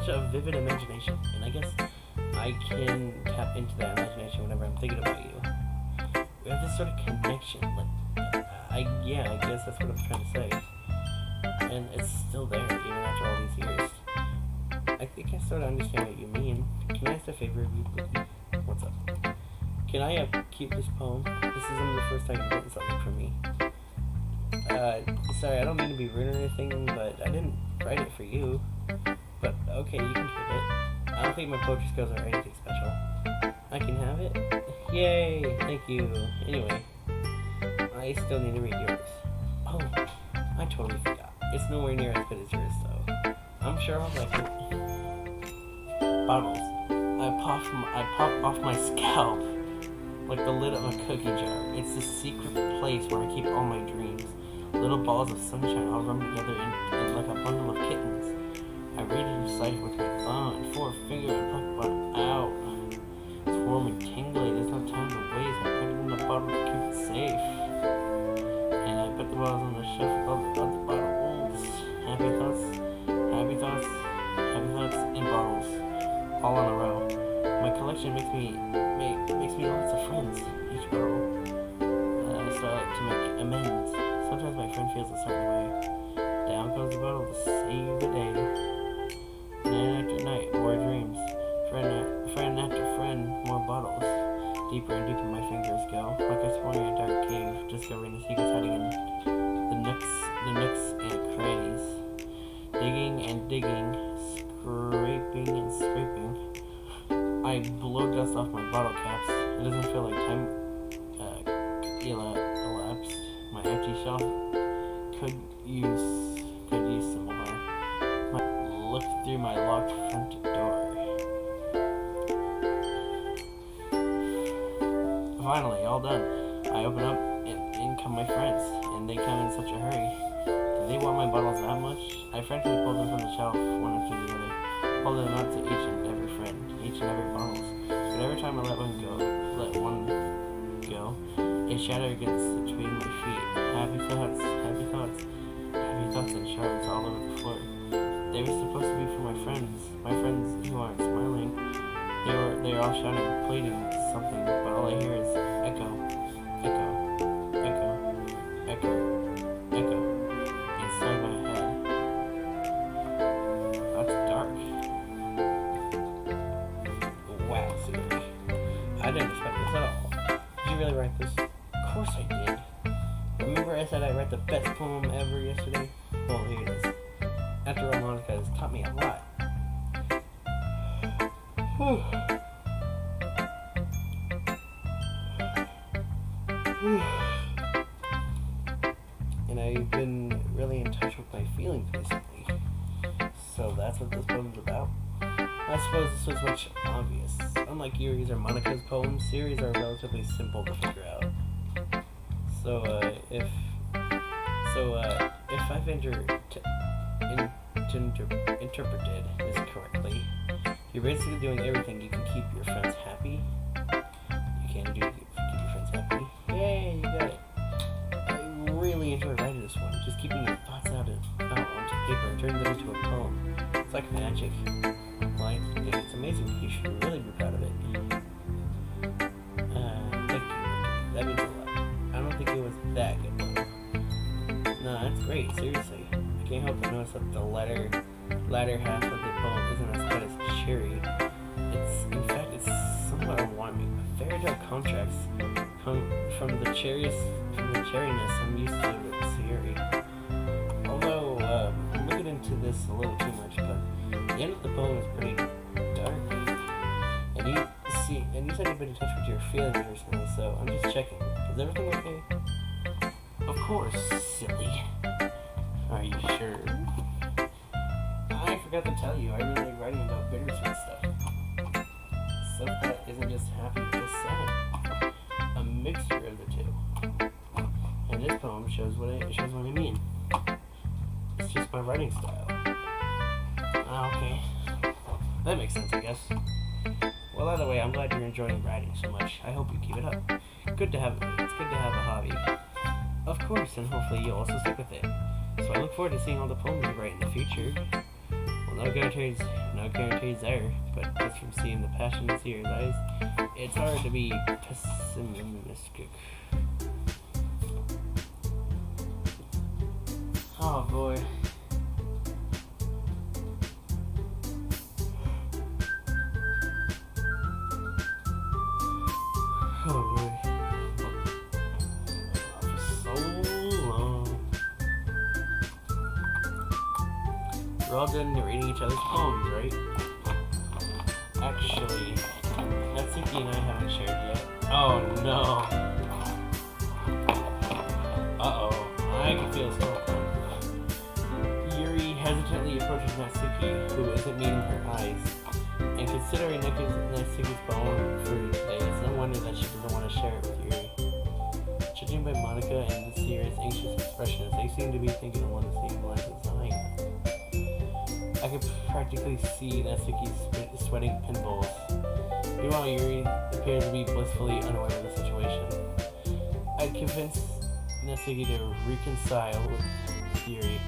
a vivid imagination, and I guess I can tap into that imagination whenever I'm thinking about you. We have this sort of connection, I guess that's what I'm trying to say. And it's still there, even after all these years. I think I sort of understand what you mean. Can I ask a favor of you, please? What's up? Can I keep this poem? This isn't the first time you've written something for me. Sorry, I don't mean to be rude or anything, but I didn't write it for you. But okay, you can keep it. I don't think my poetry skills are anything special. I can have it? Yay! Thank you. Anyway, I still need to read yours. Oh, I totally forgot. It's nowhere near as good as yours, though. I'm sure I'll like it. Bottles. I pop off my scalp like the lid of a cookie jar. It's the secret place where I keep all my dreams. Little balls of sunshine all run together in like a bundle of kittens. I read it inside with my thumb and forefinger and pluck one out. It's warm and tingly. There's no time to waste. I put it in the bottle to keep it safe. And I put the bottles on the shelf with all the other bottles. Happy thoughts in bottles, all on a row. My collection makes me lots of friends. Each bottle, so I like to make amends. Sometimes my friend feels a certain way. Down comes the bottle to save the day. Night after night, more dreams. Friend after friend, more bottles. Deeper and deeper my fingers go, like exploring a dark cave, discovering the secrets hiding in the nooks and crannies. Digging and digging, scraping and scraping. I blow dust off my bottle caps. It doesn't feel like time elapsed. My empty shelf could use some more. Look through my locked front door. Finally, all done. I open up and in come my friends, and they come in such a hurry. Do they want my bottles that much? I frantically pull them from the shelf, one after the other, holding them out to each and every friend, each and every bottles. But every time I let one go, it shatters against between my feet. Happy thoughts and shards all over the floor. They were supposed to be for my friends who aren't smiling. They're all shouting, pleading something, but all I hear is echo, echo, echo, echo, echo, inside my head. That's dark. Wow, Siri. I didn't expect this at all. Did you really write this? Of course I did. Remember I said I read the best poem ever yesterday? Well, here it is. After all, Monica has taught me a lot. Whew. And I've been really in touch with my feelings recently. So that's what this poem's about. I suppose this was much obvious. Unlike Yuri's or Monica's poems, series are relatively simple to figure out. So if I've interpreted this correctly, you're basically doing everything you can keep your friends happy. You can do to keep your friends happy. Yay, you got it. I really enjoyed writing this one. Just keeping your thoughts out onto paper and turning them into a poem. It's like magic. Well, I think it's amazing. You should really be proud of it. Thank you. That means a lot. I don't think it was that good. No, that's great. Seriously. I can't help but notice that the latter half of the poem isn't as good as cheery. In fact, it's somewhat alarming. Fairy tale contracts come from the chariness I'm used to with Sayuri. Although, I'm looking into this a little too much, but the end of the poem is pretty dark. And you said you've been in touch with your feelings recently, so I'm just checking. Is everything okay? Of course, silly. Are you sure? I forgot to tell you, I really like writing about bittersweet stuff. Stuff that isn't just happy or just sad. A mixture of the two. And this poem shows what I mean. It's just my writing style. Okay. That makes sense, I guess. Well, either way, I'm glad you're enjoying writing so much. I hope you keep it up. It's good to have a hobby. Of course, and hopefully you'll also stick with it. So I look forward to seeing all the poems you write in the future. Well, no guarantees there, but just from seeing the passion in Sierra's eyes, it's hard to be pessimistic. Oh boy. Oh boy. For so long. We're all done reading each other's poems, right? Actually, Natsuki and I haven't shared yet. Oh no. Uh-oh. I can feel his phone. Yuri hesitantly approaches Natsuki, who isn't meeting her eyes. And considering Natsuki's poem for today, it's no wonder that she doesn't want to share it with Yuri. Judging by Monica and Sierra's anxious expressions, they seem to be thinking along the same lines as I am. I can practically see Natsuki sweating pinballs. Meanwhile, Yuri appears to be blissfully unaware of the situation. I'd convince Natsuki to reconcile with Yuri,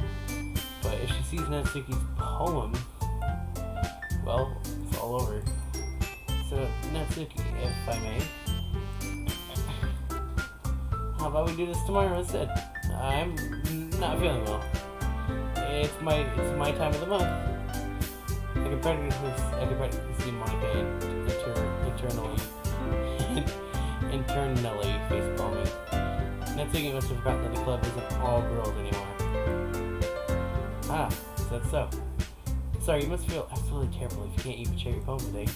but if she sees Natsuki's poem, well, it's all over. So, Natsuki, if I may, how about we do this tomorrow instead? I'm not feeling well. It's my time of the month. I can practically see Monica internally face palming. Natsuki must have forgotten that the club isn't all girls anymore. Ah, is that so? Sorry, you must feel absolutely terrible if you can't even share your poem today.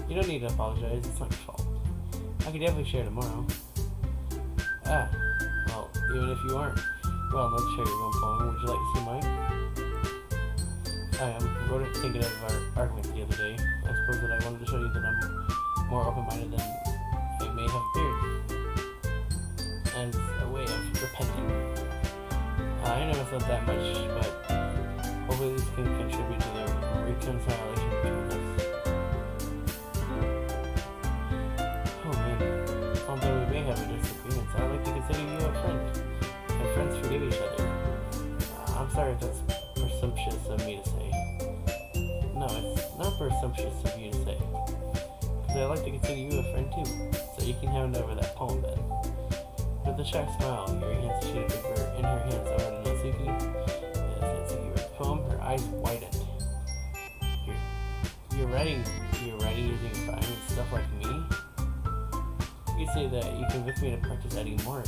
You don't need to apologize, it's not your fault. I can definitely share tomorrow. Ah, well, even if you aren't well enough to share your own poem, would you like to see mine? I wrote it thinking of our argument the other day. I suppose that I wanted to show you that I'm more open-minded than it may have appeared. As a way of repenting. I know it's not that much, but hopefully this can contribute to the reconciliation between us. Oh man, although we may have a disagreement, I'd like to consider you a friend. And friends forgive each other. I'm sorry if that's presumptuous of me to say. No, it's not presumptuous of you to say. Because I'd like to consider you a friend too, so you can hand over that poem then. With a shy smile, Yuri hands a sheet of paper in her hands over to Natsuki. As Natsuki read the poem, her eyes widened. You're writing using rhyme and stuff like me? You say that you convinced me to practice adding more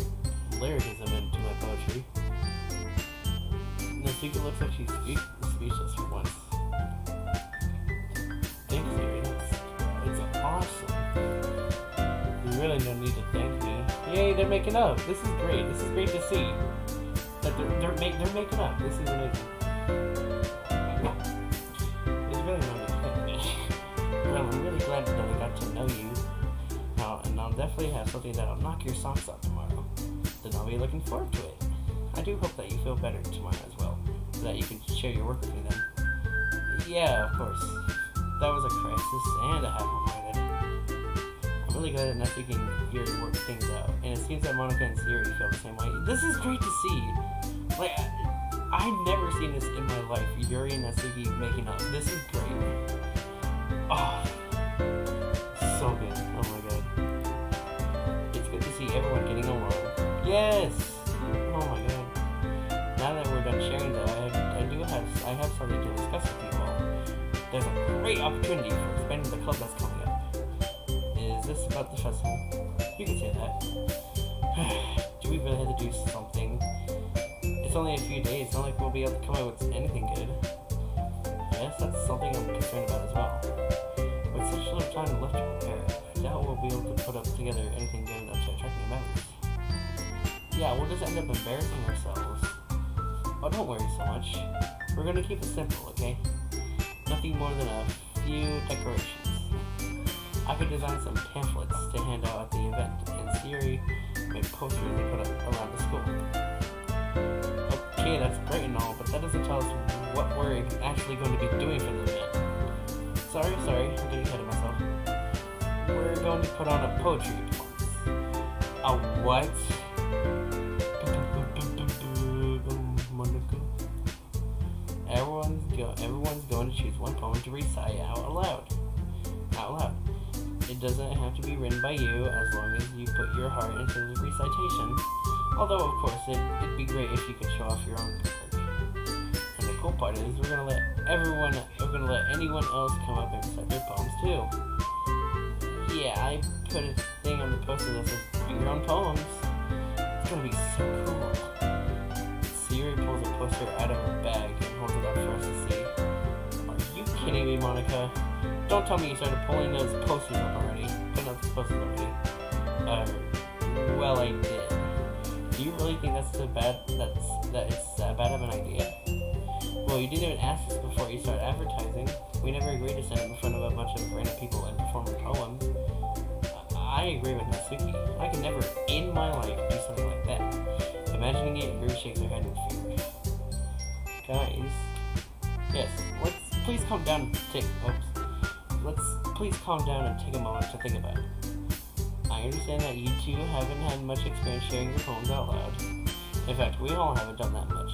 lyricism into my poetry. Natsuki looks like she's speechless for once. Thanks, Yuri. It's awesome. You really don't need to thank me. Yay, they're making up. This is great. This is great to see. That they're making up. This is amazing. There's really no need to thank me. Well, I'm really glad that I got to know you. And I'll definitely have something that'll knock your socks off tomorrow. Then I'll be looking forward to it. I do hope that you feel better tomorrow as well, so that you can share your work with me then. Yeah, of course. That was a crisis and a half-minded. I'm really glad that Natsuki and Yuri work things out, and it seems that Monica and Yuri feel the same way. This is great to see. Like, I've never seen this in my life. Yuri and Natsuki making up. This is great. Oh, so good. Oh my god. It's good to see everyone getting along. Yes. Oh my god. Now that we're done sharing that, I have something to discuss with you all. There's a great opportunity for expanding the club that's coming up. Is this about the festival? You can say that. Do we really have to do something? It's only a few days. It's not like we'll be able to come up with anything good. Yes, that's something I'm concerned about as well. With such little time left to prepare, I doubt we'll be able to put up together anything good enough to attract new members. Yeah, we'll just end up embarrassing ourselves. Oh, don't worry so much. We're gonna keep it simple, okay? Nothing more than a few decorations. I could design some pamphlets to hand out at the event, and Siri made posters to put up around the school. Okay, that's great and all, but that doesn't tell us what we're actually going to be doing for the event. Sorry, I'm getting ahead of myself. We're going to put on a poetry performance. A what? everyone's going to choose one poem to recite out loud. It doesn't have to be written by you as long as you put your heart into the recitation. Although, of course, it'd be great if you could show off your own work. And the cool part is we're gonna let anyone else come up and recite their poems too. Yeah, I put a thing on the poster that says bring your own poems. It's gonna be so cool. Siri pulls a poster out of her bag and holds it up for us to see. Are you kidding me, Monica? Don't tell me you started pulling those posters up already. Putting up the posters already. Well, I did. Do you really think that it's that bad of an idea? Well, you didn't even ask us before you started advertising. We never agreed to stand up in front of a bunch of random people and perform a poem. I agree with Natsuki. I could never in my life do something like that. Imagining it, Yuri shakes her head in fear. Guys, yes, please calm down and take a moment to think about it. I understand that you two haven't had much experience sharing your poems out loud. In fact, we all haven't done that much.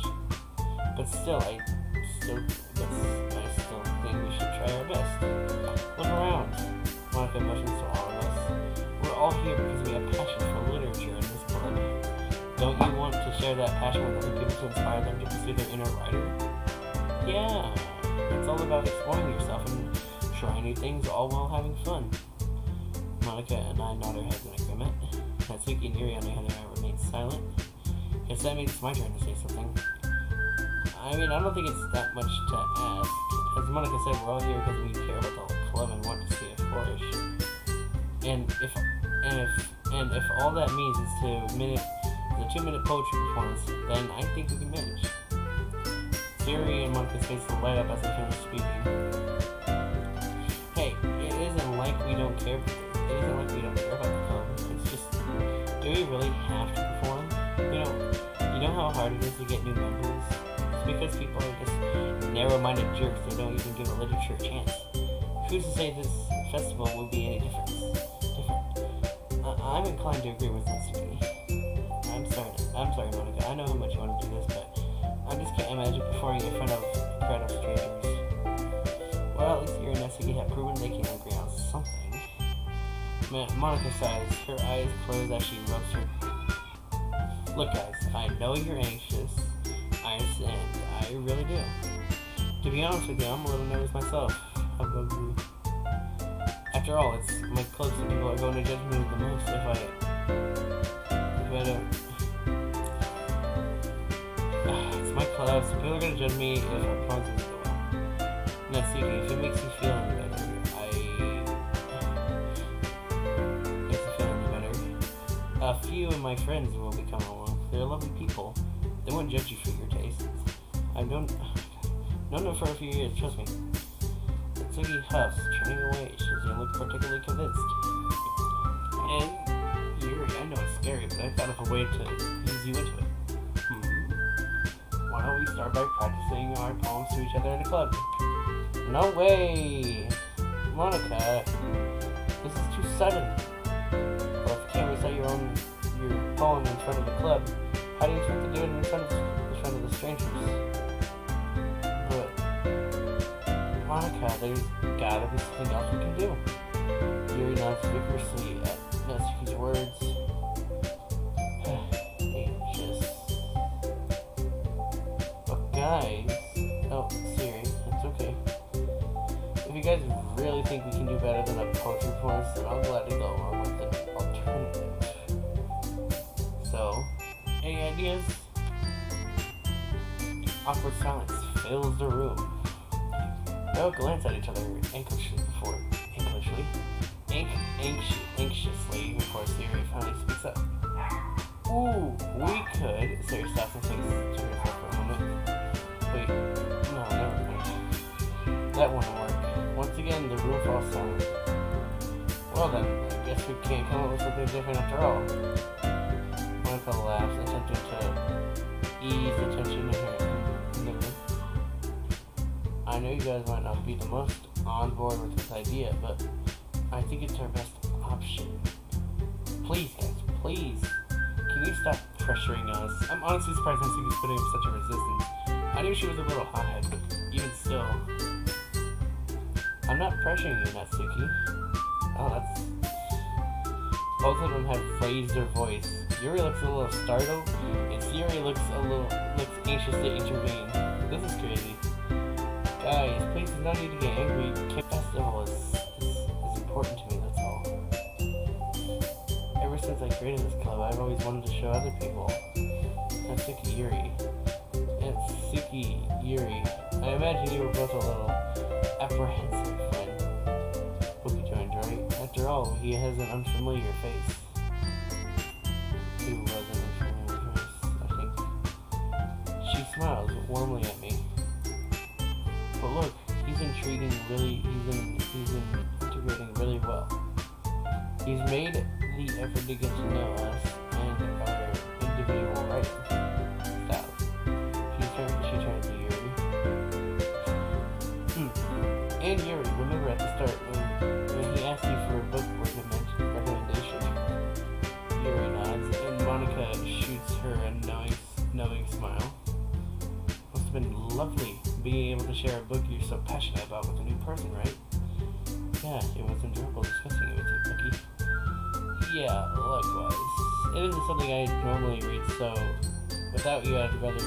But still, I still think we should try our best. Look around. Monica motions to all of us. We're all here because we have passion for literature in this club. Don't you want to share that passion with other people to inspire them to pursue their inner writer? Yeah, it's all about exploring yourself and trying new things all while having fun. Monica and I nod our heads in agreement. Natsuki and Yuri on the other hand remain silent. Guess that means it's my turn to say something. I mean, I don't think it's that much to ask. As Monica said, we're all here because we care about the whole club and want to see it flourish. And if all that means is the 2-minute poetry performance, then I think we can manage. Yuri and Monica's faces light up as they finish speaking. Hey, it isn't like we don't care. It isn't like we don't care about the club. It's just, do we really have to perform? You know how hard it is to get new members? It's because people are just narrow-minded jerks that don't even give a literature a chance. Who's to say this festival will be any different? I'm inclined to agree with Natsuki. I'm sorry, Monica. I know how much you want to do this, but I just can't imagine performing in front of a crowd of strangers. Well, at least Yuri and Natsuki have proven they can agree on something. Monica sighs, her eyes close as she rubs her. Look, guys, I know you're anxious. I understand. I really do. To be honest with you, I'm a little nervous myself. After all, it's my club, so people are going to judge me the most if I don't. It's my club, so people are going to judge me if our performance isn't going well. Natsuki, if it makes you feel any better, a few of my friends will be coming along. They're lovely people. They won't judge you for your tastes. I've known for a few years, trust me. Natsuki huffs, turning away. She doesn't look particularly convinced. And Yuri, I know it's scary, but I thought of a way to ease you into it. Why don't we start by practicing our poems to each other in the club? No way! Monica, this is too sudden. Well, if you can't recite your poem in front of the club, how do you expect to do it in front of the strangers? But Monica, there's gotta be something else we can do. Yuri nods vigorously at Natsuki's words. Anxious. But guys, Siri, it's okay. If you guys really think we can do better than a poetry performance, then I'll gladly go along with an alternative. So, any ideas? Awkward silence fills the room. They all glance at each other anxiously before Siri finally speaks up. Ooh, we could. Siri stops and thinks to herself for a moment. Wait, no, never mind. That won't work. Once again, the room falls silent. Well then, I guess we can't come up with something different after all. Monica laughs, attempting to ease the tension in the room. I know you guys might not be the most on board with this idea, but I think it's our best option. Please, guys, please. Can you stop pressuring us? I'm honestly surprised Natsuki's putting up such a resistance. I knew she was a little hothead, but even still. still. I'm not pressuring you, Natsuki. Oh, that's... Both of them have raised their voice. Yuri looks a little startled, and Sayuri looks anxious to intervene. This is crazy. Guys, please no need to get angry. Camp Festival is important to me, that's all. Ever since I created this club, I've always wanted to show other people. Natsuki Yuri. And Natsuki Yuri. I imagine you were both a little apprehensive when Boki joined, right? After all, he has an unfamiliar face. He was an unfamiliar face, I think. She smiles warmly at me. But look, he's integrating really well. He's made the effort to get to know us and our individual writing styles. She turned to Yuri. And Yuri, remember at the start when he asked you for a book recommendation? Yuri nods, and Monica shoots her a knowing smile. Must have been lovely being able to share a book you're so passionate about with a new person, right? Yeah, it was enjoyable discussing it with you, Bucky. Yeah, likewise. It isn't something I normally read, so without you, I'd rather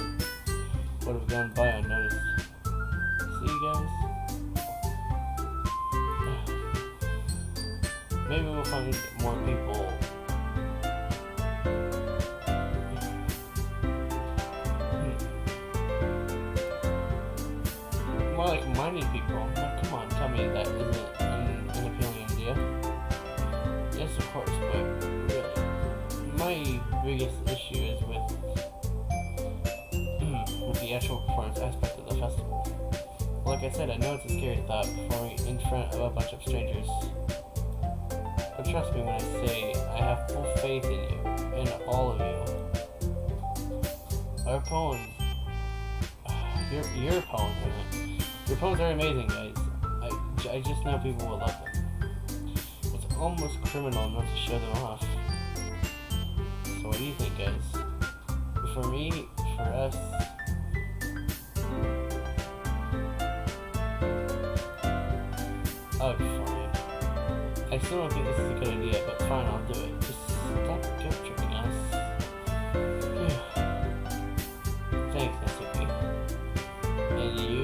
would have gone by unnoticed. See you guys? Maybe we'll find more people. More like-minded people. Now, come on, tell me that isn't an appealing idea. Yes, of course, but really, my biggest issue is with the actual performance aspect of the festival. Like I said, I know it's a scary thought performing in front of a bunch of strangers. But trust me when I say I have full faith in you, in all of you. Our poems, your poems, your poems are amazing, guys. I just know people will love them. It's almost criminal not to show them off. So what do you think, guys? For me, for us, oh, fine. I still don't think this is a good idea, but fine, I'll do it. Just stop guilt tripping us. Thanks, Natsuki. And you,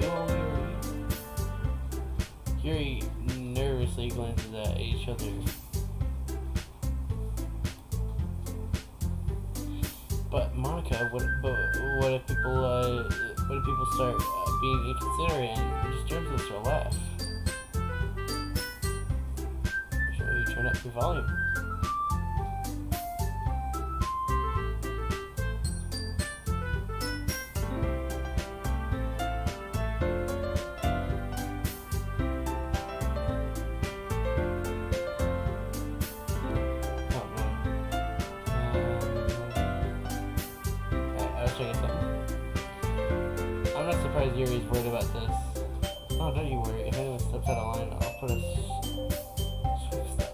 Yuri nervously glances at each other. But Monica, what if people start being inconsiderate and disturbs us or laugh? Turn up your volume. Oh man. I was checking something. I'm not surprised Yuri's worried about this. Oh, don't you worry. If anyone steps out of line, I'll put a swift step.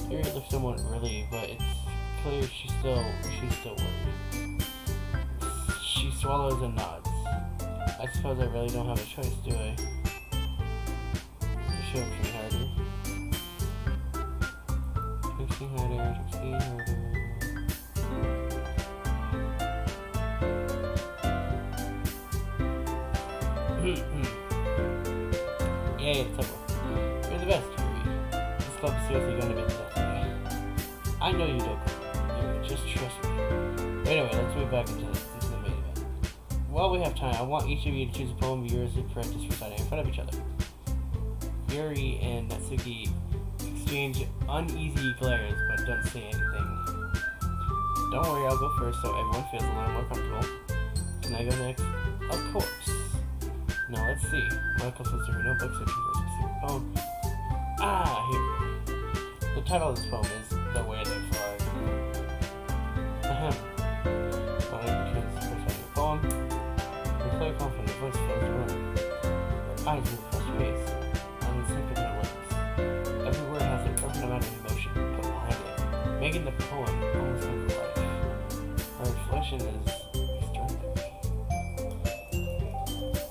Yuri looks somewhat relieved, but it's clear she's still worried. She swallows and nods. I suppose I really don't have a choice, do I? Show up harder. Trixie harder. Yay, it's over. You're the best, Yuri. This club is seriously going to be the death of me. I know you don't. Yuri, just trust me. But anyway, let's move back into the main event. While we have time, I want each of you to choose a poem of yours and practice reciting in front of each other. Yuri and Natsuki exchange uneasy glares, but don't say anything. Don't worry, I'll go first so everyone feels a little more comfortable. Can I go next? Of course. Now let's see. Michael flips through her notebook searching for a specific poem. Here. The title of this poem is The Way They Fly. Ahem. Monica begins reciting a poem. Her clear, confident voice fills the room. Her eyes move across her face, and the sympathetic lips. Every word has a Reading the poem almost comes to life. Her reflection is extraordinary.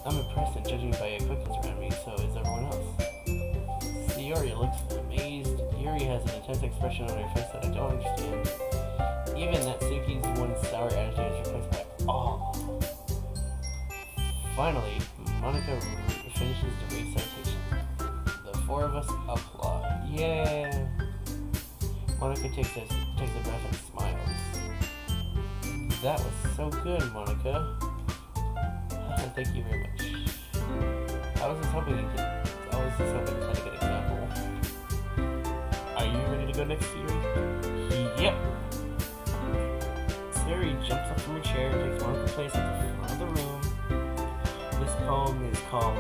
I'm impressed and judging by equipment around me, so is everyone else. Yuri looks amazed. Yuri has an intense expression on her face that I don't understand. Even Natsuki's once sour attitude is replaced by awe. Finally, Monica finishes the recitation. The four of us applaud. Yeah! Monica takes a breath and smiles. That was so good, Monica. Thank you very much. I was just hoping to set a good example. Are you ready to go next, Yuri? Yep! Yuri jumps up from her chair and takes Monica's place at the front of the room. This poem is called,